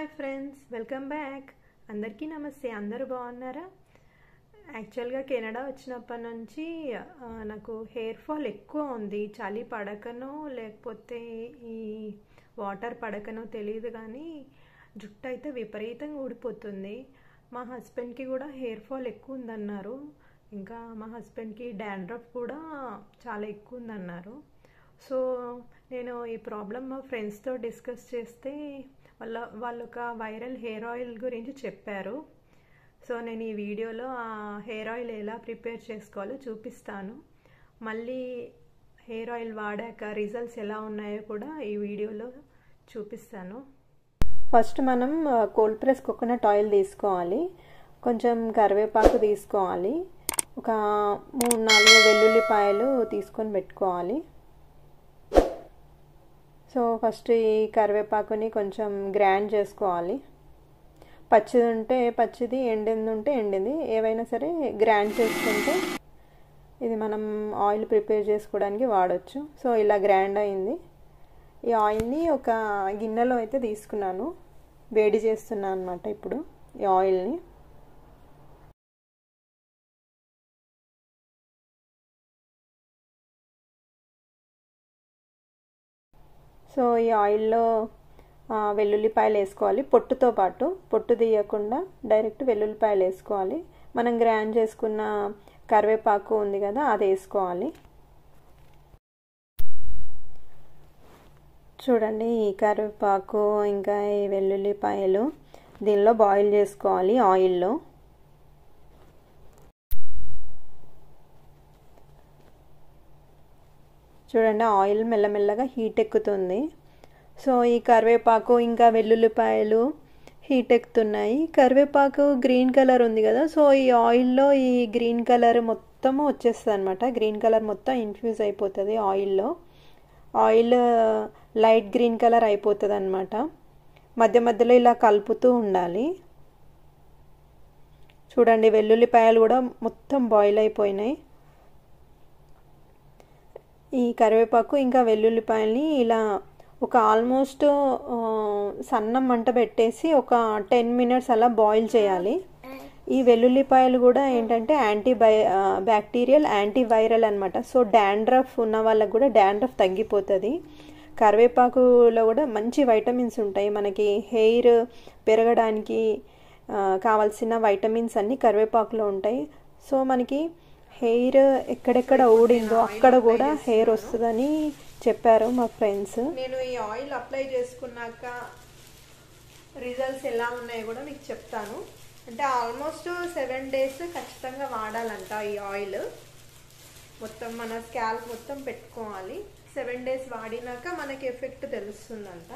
Hi friends, welcome back. అందరికీ నమస్తే. అందరూ బాగున్నారా? యాక్చువల్గా కెనడా వచ్చినప్పటి నుంచి నాకు హెయిర్ ఫాల్ ఎక్కువ ఉంది. చలి పడకనో లేకపోతే ఈ వాటర్ పడకనో తెలియదు, కానీ జుట్టు అయితే విపరీతంగా ఊడిపోతుంది. మా హస్బెండ్కి కూడా హెయిర్ ఫాల్ ఎక్కువ ఉందన్నారు. ఇంకా మా హస్బెండ్కి డాండ్రఫ్ కూడా చాలా ఎక్కువ ఉందన్నారు. సో నేను ఈ ప్రాబ్లం మా ఫ్రెండ్స్తో డిస్కస్ చేస్తే వాళ్ళు ఒక వైరల్ హెయిర్ ఆయిల్ గురించి చెప్పారు. సో నేను ఈ వీడియోలో ఆ హెయిర్ ఆయిల్ ఎలా ప్రిపేర్ చేసుకోవాలో చూపిస్తాను. మళ్ళీ హెయిర్ ఆయిల్ వాడాక రిజల్ట్స్ ఎలా ఉన్నాయో కూడా ఈ వీడియోలో చూపిస్తాను. ఫస్ట్ మనం కోల్డ్ ప్రెస్ కోకోనట్ ఆయిల్ తీసుకోవాలి, కొంచెం కరివేపాకు తీసుకోవాలి, ఒక 3-4 వెల్లుల్లిపాయలు తీసుకొని పెట్టుకోవాలి. సో ఫస్ట్ ఈ కరివేపాకుని కొంచెం గ్రైండ్ చేసుకోవాలి. పచ్చిది ఉంటే పచ్చిది, ఎండింది ఉంటే ఎండింది, ఏవైనా సరే గ్రైండ్ చేసుకుంటే ఇది మనం ఆయిల్ ప్రిపేర్ చేసుకోవడానికి వాడచ్చు. సో ఇలా గ్రైండ్ అయింది. ఈ ఆయిల్ని ఒక గిన్నెలో అయితే తీసుకున్నాను, వేడి చేస్తున్నాను అన్నమాట ఇప్పుడు ఈ ఆయిల్ని. సో ఈ ఆయిల్లో వెల్లుల్లిపాయలు వేసుకోవాలి, పొట్టుతో పాటు. పొట్టు తీయకుండా డైరెక్ట్ వెల్లుల్లిపాయలు వేసుకోవాలి. మనం గ్రైండ్ చేసుకున్న కరివేపాకు ఉంది కదా, అది వేసుకోవాలి. చూడండి, ఈ కరివేపాకు ఇంకా ఈ వెల్లుల్లిపాయలు దీనిలో బాయిల్ చేసుకోవాలి ఆయిల్లో. చూడండి, ఆయిల్ మెల్లమెల్లగా హీట్ ఎక్కుతుంది. సో ఈ కరివేపాకు ఇంకా వెల్లుల్లిపాయలు హీట్ ఎక్కుతున్నాయి. కరివేపాకు గ్రీన్ కలర్ ఉంది కదా, సో ఈ ఆయిల్లో ఈ గ్రీన్ కలర్ మొత్తము వచ్చేస్తుంది అనమాట. గ్రీన్ కలర్ మొత్తం ఇన్ఫ్యూజ్ అయిపోతుంది ఆయిల్లో. ఆయిల్ లైట్ గ్రీన్ కలర్ అయిపోతుంది అనమాట. మధ్య మధ్యలో ఇలా కలుపుతూ ఉండాలి. చూడండి, వెల్లుల్లిపాయలు కూడా మొత్తం బాయిల్ అయిపోయినాయి. ఈ కరివేపాకు ఇంకా వెల్లుల్లిపాయల్ని ఇలా ఒక ఆల్మోస్ట్ సన్నం మంట పెట్టేసి ఒక 10 minutes అలా బాయిల్ చేయాలి. ఈ వెల్లుల్లిపాయలు కూడా ఏంటంటే బ్యాక్టీరియల్ యాంటీవైరల్ అనమాట. సో డాండ్రఫ్ ఉన్న వాళ్ళకు కూడా డాండ్రఫ్ తగ్గిపోతుంది. కరివేపాకులో కూడా మంచి వైటమిన్స్ ఉంటాయి. మనకి హెయిర్ పెరగడానికి కావాల్సిన వైటమిన్స్ అన్నీ కరివేపాకులో ఉంటాయి. సో మనకి హెయిర్ ఎక్కడెక్కడ ఊడిందో అక్కడ కూడా హెయిర్ వస్తుందని చెప్పారు మా ఫ్రెండ్స్. నేను ఈ ఆయిల్ అప్లై చేసుకున్నాక రిజల్ట్స్ ఎలా ఉన్నాయో కూడా మీకు చెప్తాను. అంటే ఆల్మోస్ట్ 7 days ఖచ్చితంగా వాడాలంట ఈ ఆయిల్. మొత్తం మన స్కాల్ప్ మొత్తం పెట్టుకోవాలి. 7 days వాడినాక మనకి ఎఫెక్ట్ తెలుస్తుందంట.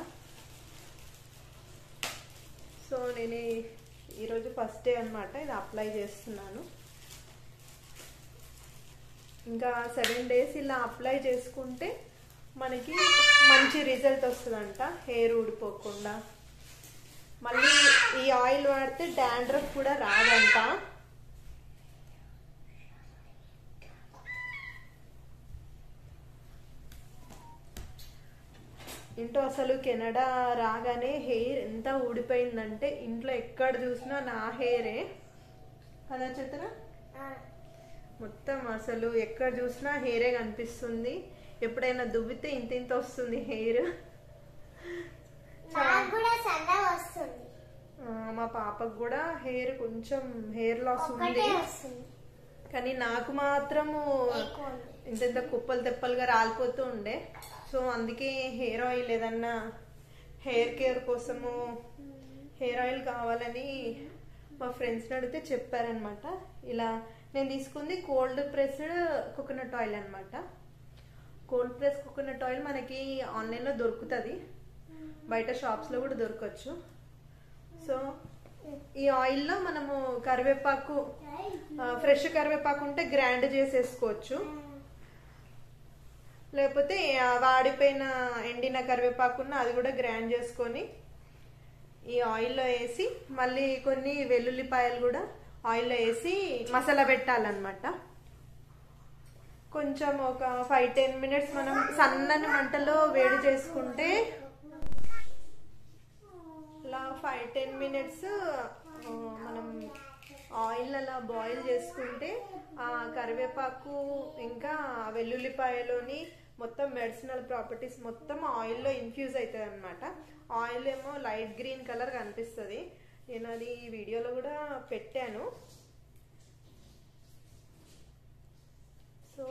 సో నేను ఈరోజు ఫస్ట్ డే అనమాట ఇది అప్లై చేస్తున్నాను. ఇంకా 7 days ఇలా అప్లై చేసుకుంటే మనకి మంచి రిజల్ట్ వస్తుందంట, హెయిర్ ఊడిపోకుండా. మళ్ళీ ఈ ఆయిల్ వాడితే డాండ్రఫ్ కూడా రాదంట. ఇంట్లో అసలు కెనడా రాగానే హెయిర్ ఎంత ఊడిపోయిందంటే ఇంట్లో ఎక్కడ చూసినా నా హెయిరే కదా చిత్ర. మొత్తం అసలు ఎక్కడ చూసినా హెయిరే కనిపిస్తుంది. ఎప్పుడైనా దువ్వితే ఇంత వస్తుంది హెయిర్. మా పాపకు కూడా హెయిర్ కొంచెం హెయిర్ లాస్ ఉంది, కానీ నాకు మాత్రము ఇంత కుప్పలు తెప్పలుగా రాలిపోతూ ఉండే. సో అందుకే హెయిర్ ఆయిల్ ఏదన్నా హెయిర్ కేర్ కోసము హెయిర్ ఆయిల్ కావాలని మా ఫ్రెండ్స్ని అడిగితే చెప్పారనమాట. ఇలా నేను తీసుకుంది కోల్డ్ ప్రెస్డ్ కోకోనట్ ఆయిల్ అనమాట. కోల్డ్ ప్రెస్ కోకోనట్ ఆయిల్ మనకి ఆన్లైన్లో దొరుకుతుంది, బయట షాప్స్లో కూడా దొరకచ్చు. సో ఈ ఆయిల్లో మనము కరివేపాకు, ఫ్రెష్ కరివేపాకు ఉంటే గ్రైండ్ చేసేసుకోవచ్చు, లేకపోతే వాడిపోయిన ఎండిన కరివేపాకున్న అది కూడా గ్రైండ్ చేసుకొని ఈ ఆయిల్లో వేసి మళ్ళీ కొన్ని వెల్లుల్లిపాయలు కూడా ఆయిల్లో వేసి మసాలా పెట్టాలన్నమాట. కొంచెం ఒక 5-10 minutes మనం సన్నని మంటలో వేడి చేసుకుంటే ఇలా 5 మినిట్స్ మనం ఆయిల్ అలా బాయిల్ చేసుకుంటే ఆ కరివేపాకు ఇంకా వెల్లుల్లిపాయలోని మొత్తం మెడిసినల్ ప్రాపర్టీస్ మొత్తం ఆయిల్లో ఇన్ఫ్యూజ్ అవుతుంది అనమాట. ఆయిల్ ఏమో లైట్ గ్రీన్ కలర్ కనిపిస్తుంది. నేను అది వీడియోలో కూడా పెట్టాను. సో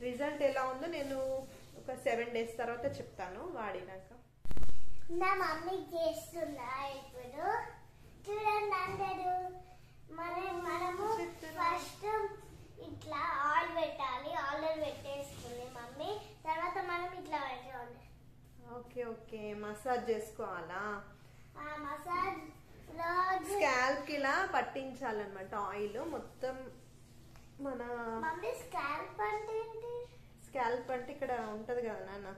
రిజల్ట్ ఎలా ఉందో నేను ఒక 7 days తర్వాత చెప్తాను వాడినాక. నా మమ్మీ చేస్తున్నా ఇప్పుడు చూడండి అందరూ. మనము ఫస్ట్ ఇట్లా ఆయిల్ పెట్టాలి. ఆయిల్ పెట్టేసుకుంది మమ్మీ. తర్వాత మనం ఇట్లా పెట్టాలి. ఓకే ఓకే, మసాజ్ చేసుకోవాలా? మసాజ్ స్కాల్ప్ కి ఇలా పట్టించాలన్నమాట ఆయిల్ మొత్తం. మన మమ్మీ స్కాల్ప్ అంటే ఏంటి? స్కాల్ప్ అంటే ఇక్కడ ఉంటది కదా నాన్న,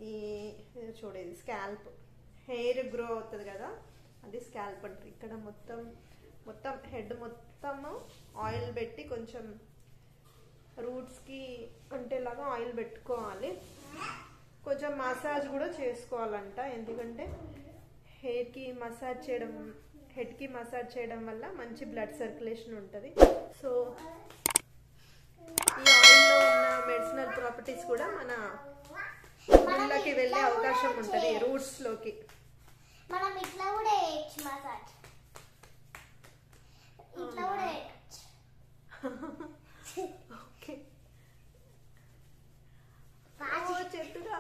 ఈ చూడేది స్కాల్ప్, హెయిర్ గ్రో అవుతుంది కదా, అది స్కాల్ప్ అంటారు. ఇక్కడ మొత్తం మొత్తం హెడ్ మొత్తం ఆయిల్ పెట్టి కొంచెం రూట్స్కి అంటేలాగా ఆయిల్ పెట్టుకోవాలి. కొంచెం మసాజ్ కూడా చేసుకోవాలంట, ఎందుకంటే హెయిర్కి మసాజ్ చేయడం, హెడ్కి మసాజ్ చేయడం వల్ల మంచి బ్లడ్ సర్క్యులేషన్ ఉంటుంది. సో ఈ ఆయిల్లో ఉన్న మెడిసినల్ ప్రాపర్టీస్ కూడా మన ఊళ్ళకి వెళ్ళే అవకాశం ఉంటుంది, రూట్స్ లోకి. మనం ఇట్లా కూడా చేయొచ్చు మసాజ్, ఇట్లా కూడా చేయొచ్చు. ఓకే, చెట్టురా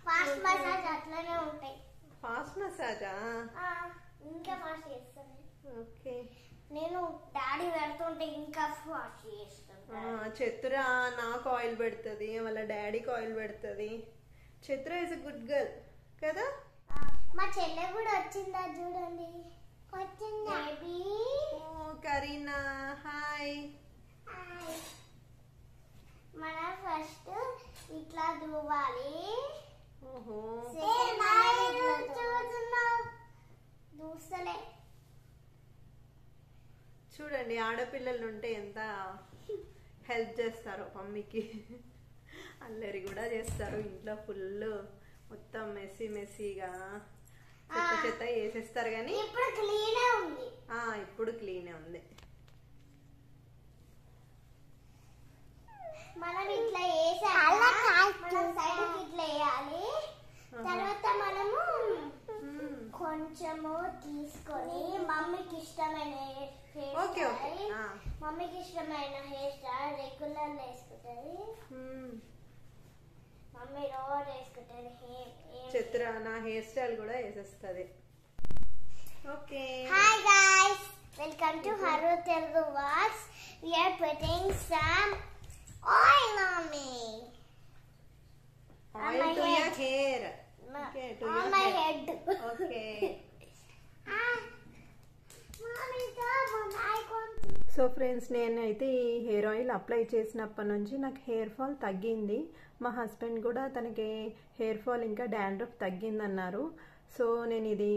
ఫాస్ట్ మసాజ్ అట్లనే ఉంటాయి. ఫాస్ట్ మసాజా? ఇంకా ఫాస్ట్ చేస్తాను. ఓకే, నేను డాడీ పెడుతుంటే ఇంకా ఫాస్ట్ చేస్తాను. చతురా నాకు ఆయిల్ పెడుతుంది, వాళ్ళ డాడీకి ఆయిల్ పెడుతుంది. Chatura is a good girl కదా. మా చెల్లె కూడా వచ్చిందా చూడండి, వచ్చిందా? కరీనా హాయ్. మనం ఫస్ట్ ఇట్లా దువ్వాలి. ఓహో, దూసలే చూడండి ఆడపిల్లలు ఉంటే ఎంత హెల్ప్ చేస్తారో మమ్మీకి. అల్లరి కూడా చేస్తారు ఇంట్లో, ఫుల్ మొత్తం మెస్సీ మెస్సీగా చెత్త చెత్త వేసేస్తారు. కానీ ఇప్పుడు క్లీనే ఉంది. ఇప్పుడు క్లీనే ఉంది. మనం ఇట్లా వేసాక మనం సైడ్ ఇట్లా వేయాలి. తర్వాత మనము కొంచెము తీసుకొని మమ్మీకి ఇష్టమైన మమ్మీకి ఇష్టమైన హెయిర్ స్టైల్ రెగ్యులర్ వేసుకుంటది. మమ్మీ రోజు వేసుకుంటది. చిత్ర నా హెయిర్ స్టైల్ కూడా వేసేస్తుంది. Okay, hi guys, welcome to Haru Telugu vlogs. We are putting some oil on me. Oil to your hair. Okay, to on your my head. Okay. Mommy, stop. I want. So friends, నేనైతే ఈ hair oil apply చేసినప్పటి నుంచి నాకు hair fall తగ్గింది. మా husband కూడా తనకి hair fall ఇంకా డాండ్రఫ్ తగ్గిందన్నారు. సో నేను ఇది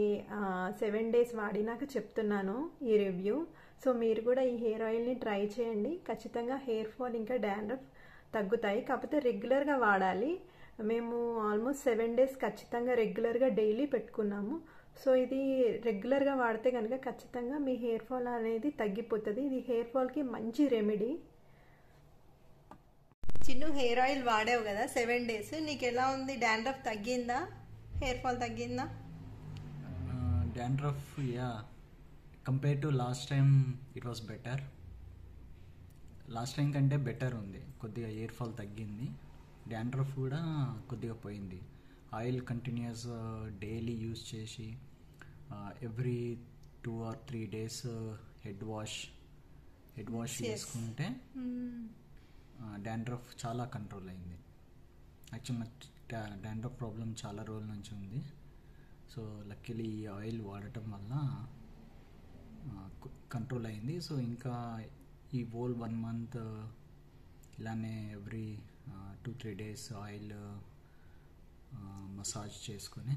7 days వాడినాక చెప్తున్నాను ఈ రివ్యూ. సో మీరు కూడా ఈ హెయిర్ ఆయిల్ని ట్రై చేయండి, ఖచ్చితంగా హెయిర్ ఫాల్ ఇంకా డాండ్రఫ్ తగ్గుతాయి. కాకపోతే రెగ్యులర్గా వాడాలి. మేము ఆల్మోస్ట్ 7 days ఖచ్చితంగా రెగ్యులర్గా డైలీ పెట్టుకున్నాము. సో ఇది రెగ్యులర్గా వాడితే కనుక ఖచ్చితంగా మీ హెయిర్ ఫాల్ అనేది తగ్గిపోతుంది. ఇది హెయిర్ ఫాల్కి మంచి రెమెడీ. చిన్న హెయిర్ ఆయిల్ వాడావు కదా 7 days, నీకు ఎలా ఉంది? డాండ్రఫ్ తగ్గిందా? హెయిర్ ఫాల్ తగ్గిందా? Dandruff yeah, compare to last time it was better. Last time కంటే బెటర్ ఉంది, కొద్దిగా హెయిర్ ఫాల్ తగ్గింది. డాండ్రఫ్ కూడా కొద్దిగా పోయింది. ఆయిల్ కంటిన్యూస్ డైలీ యూజ్ చేసి every 2 or 3 days head wash చేసుకుంటే డాండ్రఫ్ చాలా కంట్రోల్ అయింది. యాక్చువల్గా డాండ్రఫ్ ప్రాబ్లం చాలా రోజుల నుంచి ఉంది. సో లక్కీలీ ఈ ఆయిల్ వాడటం వల్ల కంట్రోల్ అయింది. సో ఇంకా ఈ హోల్ 1 month ఇలానే ఎవ్రీ 2-3 days ఆయిల్ మసాజ్ చేసుకొని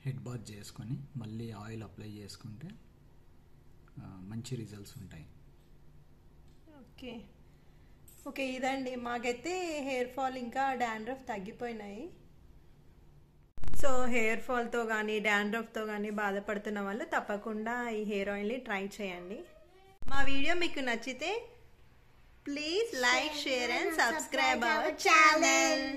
హెడ్ బాత్ చేసుకొని మళ్ళీ ఆయిల్ అప్లై చేసుకుంటే మంచి రిజల్ట్స్ ఉంటాయి. ఓకే, ఓకే, ఇదండి మాకైతే హెయిర్ ఫాల్ ఇంకా డాండ్రఫ్ తగ్గిపోయినాయి. సో హెయిర్ ఫాల్తో కానీ డాండ్రఫ్తో కానీ బాధపడుతున్న వాళ్ళు తప్పకుండా ఈ హెయిర్ ఆయిల్ని ట్రై చేయండి. మా వీడియో మీకు నచ్చితే please like, share and subscribe our channel.